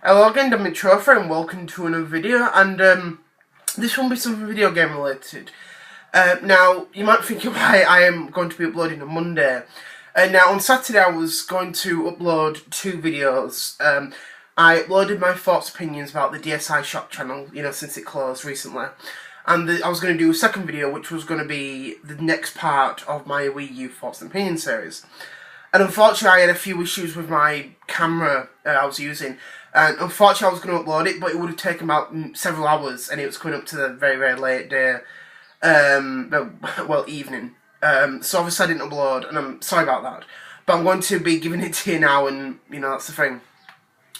Hello again, I'm Trophy and welcome to another video, and this will be something video game related. Now, you might think why I am going to be uploading on Monday. Now, on Saturday I was going to upload two videos. I uploaded my thoughts, opinions about the DSi Shop channel, since it closed recently. And I was going to do a second video, which was going to be the next part of my Wii U thoughts and opinions series. And unfortunately, I had a few issues with my camera I was using. And unfortunately, I was going to upload it, but it would have taken about several hours, and it was coming up to the very, very late day, evening. So obviously I didn't upload, and I'm sorry about that. But I'm going to be giving it to you now, and, that's the thing.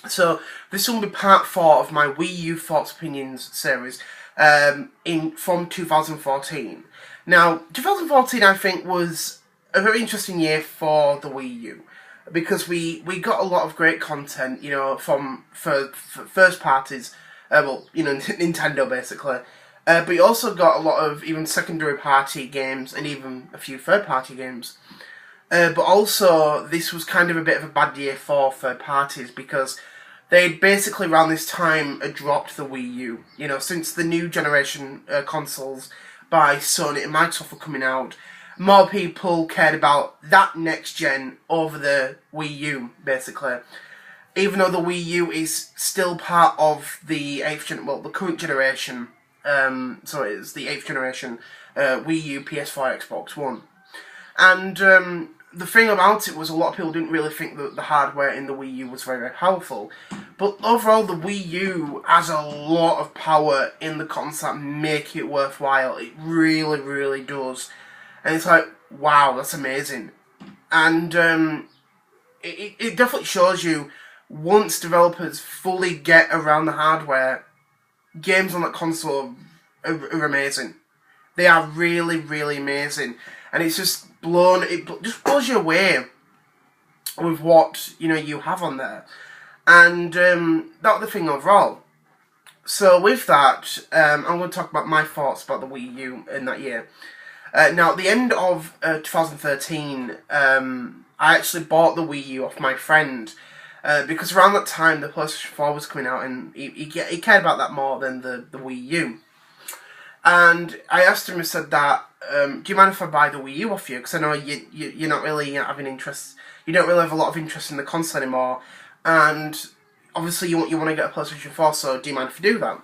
So, this will be part 4 of my Wii U Thoughts Opinions series from 2014. Now, 2014, I think, was a very interesting year for the Wii U, because we got a lot of great content, from for first parties, Nintendo basically, but we also got a lot of even secondary party games and even a few third party games. But also, this was kind of a bit of a bad year for third parties, because they basically around this time dropped the Wii U. Since the new generation consoles by Sony and Microsoft were coming out, more people cared about that next gen over the Wii U, basically. Even though the Wii U is still part of the the current generation. So it's the 8th generation Wii U, PS4, Xbox One. And the thing about it was a lot of people didn't really think that the hardware in the Wii U was very, very powerful. But overall, the Wii U has a lot of power in the console that make it worthwhile. It really, really does. And it's like, wow, that's amazing. And it definitely shows you, once developers fully get around the hardware, games on that console are amazing. They are really, really amazing. And it's just it just blows you away with what, you have on there. And that was the thing overall. So with that, I'm going to talk about my thoughts about the Wii U in that year. Now, at the end of 2013, I actually bought the Wii U off my friend, because around that time the PlayStation 4 was coming out, and he cared about that more than the Wii U. And I asked him, I said that, do you mind if I buy the Wii U off you? Because I know you're not really having interest, you don't really have a lot of interest in the console anymore, and obviously you want to get a PlayStation 4, so do you mind if I do that?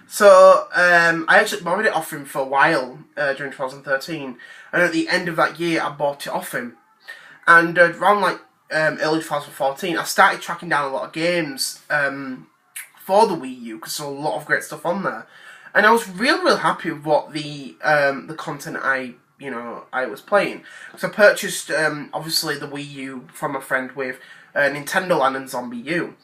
So, I actually borrowed it off him for a while during 2013, and at the end of that year I bought it off him. And around early 2014, I started tracking down a lot of games for the Wii U, because there's a lot of great stuff on there. And I was real happy with what the content I was playing. So I purchased, obviously, the Wii U from a friend with Nintendo Land and Zombie U.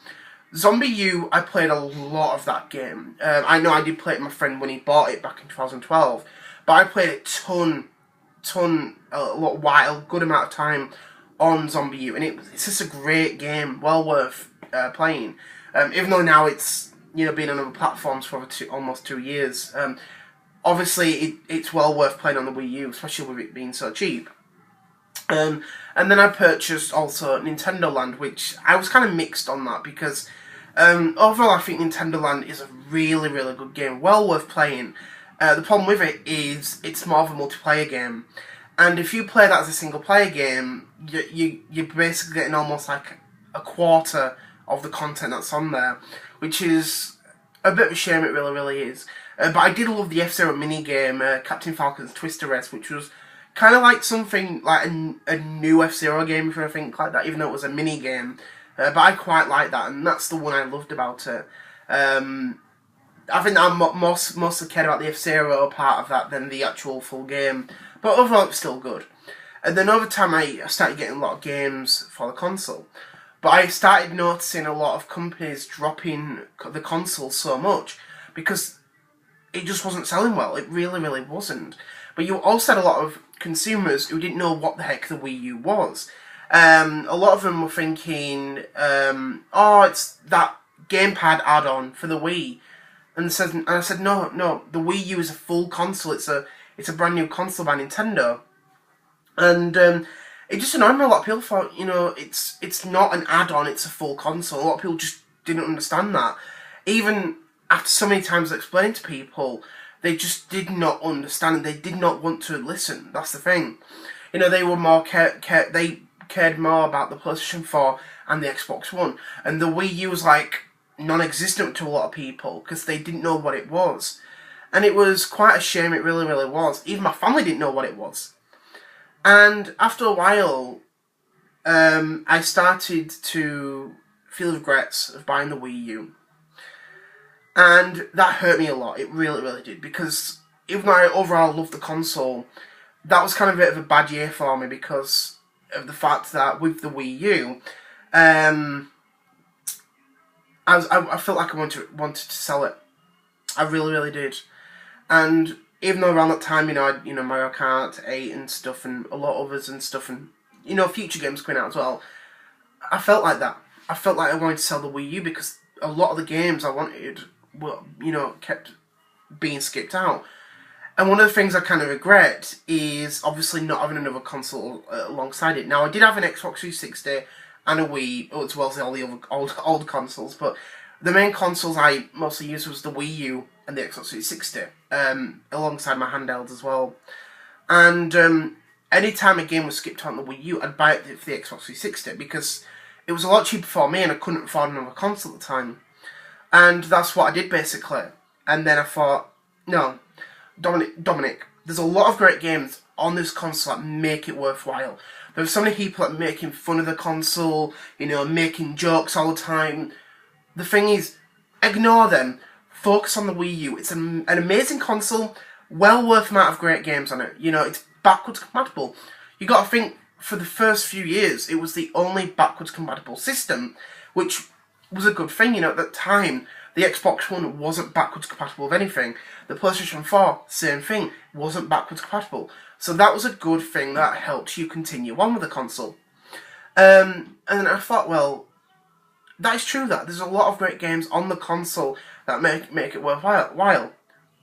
Zombie U, I played a lot of that game. I know I did play it with my friend when he bought it back in 2012, but I played it a good amount of time on Zombie U, and it's just a great game, well worth playing. Even though now it's been on other platforms for almost 2 years. Obviously, it's well worth playing on the Wii U, especially with it being so cheap. And then I purchased also Nintendo Land, which I was kind of mixed on that, because overall I think Nintendo Land is a really, really good game, well worth playing. The problem with it is it's more of a multiplayer game, and if you play that as a single player game, you're basically getting almost like a quarter of the content that's on there, which is a bit of a shame. It really, really is. But I did love the F-Zero minigame, Captain Falcon's Twister Race, which was kind of like something like a new F-Zero game, if you think like that, even though it was a mini game. But I quite like that, and that's the one I loved about it. I think I mostly cared about the F-Zero part of that than the actual full game, but overall it was still good. And then over time I started getting a lot of games for the console, but I started noticing a lot of companies dropping the console so much, because it just wasn't selling well. It really, really wasn't. But you also had a lot of consumers who didn't know what the heck the Wii U was. A lot of them were thinking, oh, it's that gamepad add-on for the Wii. And I said, no, the Wii U is a full console. It's a brand new console by Nintendo. And it just annoyed me. A lot of people thought, it's not an add-on, it's a full console. A lot of people just didn't understand that. Even after so many times I explained to people, they just did not understand, and they did not want to listen. That's the thing. You know, they were more they cared more about the PlayStation 4 and the Xbox One, and the Wii U was like non-existent to a lot of people because they didn't know what it was. And it was quite a shame, it really, really was. Even my family didn't know what it was. And after a while, I started to feel regrets of buying the Wii U. And that hurt me a lot, it really, really did. Because even though I overall loved the console, that was kind of a bit of a bad year for me because of the fact that with the Wii U, I felt like I wanted to sell it. I really, really did. And even though around that time, Mario Kart 8 and stuff, and a lot of others and stuff, and, future games coming out as well, I felt like that. I felt like I wanted to sell the Wii U because a lot of the games I wanted were, kept being skipped out. And one of the things I kind of regret is obviously not having another console alongside it. Now, I did have an Xbox 360 and a Wii, as well as all the other old consoles, but the main consoles I mostly used was the Wii U and the Xbox 360, alongside my handhelds as well. And anytime a game was skipped on the Wii U, I'd buy it for the Xbox 360 because it was a lot cheaper for me and I couldn't afford another console at the time. And that's what I did basically. And then I thought, no, Dominic, there's a lot of great games on this console that make it worthwhile. There's so many people that are making fun of the console, making jokes all the time. The thing is, ignore them. Focus on the Wii U. It's an amazing console, well worth the amount of great games on it. It's backwards compatible. You got to think, for the first few years, it was the only backwards compatible system, which was a good thing. At that time, the Xbox One wasn't backwards compatible with anything. The PlayStation 4, same thing, wasn't backwards compatible. So that was a good thing that helped you continue on with the console. And then I thought, well, that is true that there's a lot of great games on the console that make it worthwhile.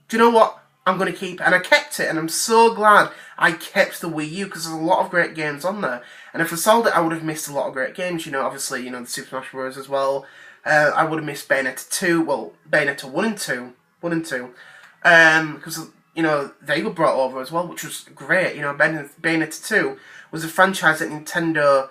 Do you know what? I'm going to keep it. And I kept it, and I'm so glad I kept the Wii U because there's a lot of great games on there. And if I sold it, I would have missed a lot of great games. Obviously, the Super Smash Bros. As well. I would have missed Bayonetta 2, well, Bayonetta 1 and 2, because, they were brought over as well, which was great. Bayonetta 2 was a franchise that Nintendo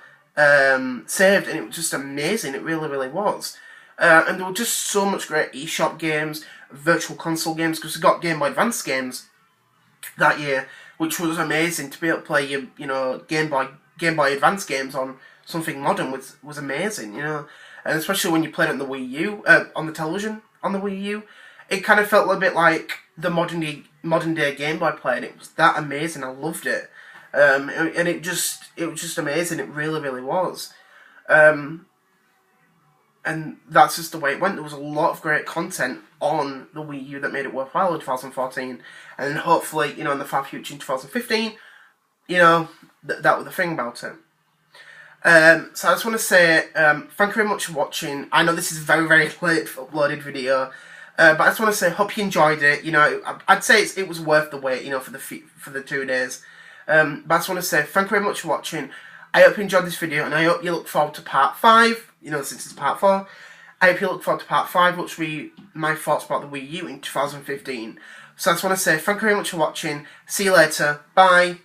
saved, and it was just amazing, it really, really was. And there were just so much great eShop games, virtual console games, because we got Game Boy Advance games that year, which was amazing. To be able to play your, Game Boy Advance games on something modern was amazing, And especially when you played it on the Wii U, on the television on the Wii U, it kind of felt a little bit like the modern day Game Boy player, and it was that amazing. I loved it, and it was just amazing. It really, really was, and that's just the way it went. There was a lot of great content on the Wii U that made it worthwhile in 2014, and then hopefully, in the far future in 2015, that was the thing about it. So I just want to say, thank you very much for watching. I know this is a very, very late uploaded video, but I just want to say, hope you enjoyed it. I'd say it was worth the wait, for the 2 days. But I just want to say, thank you very much for watching. I hope you enjoyed this video, and I hope you look forward to part 5, since it's part 4. I hope you look forward to part 5, which will be my thoughts about the Wii U in 2015. So I just want to say, thank you very much for watching. See you later. Bye.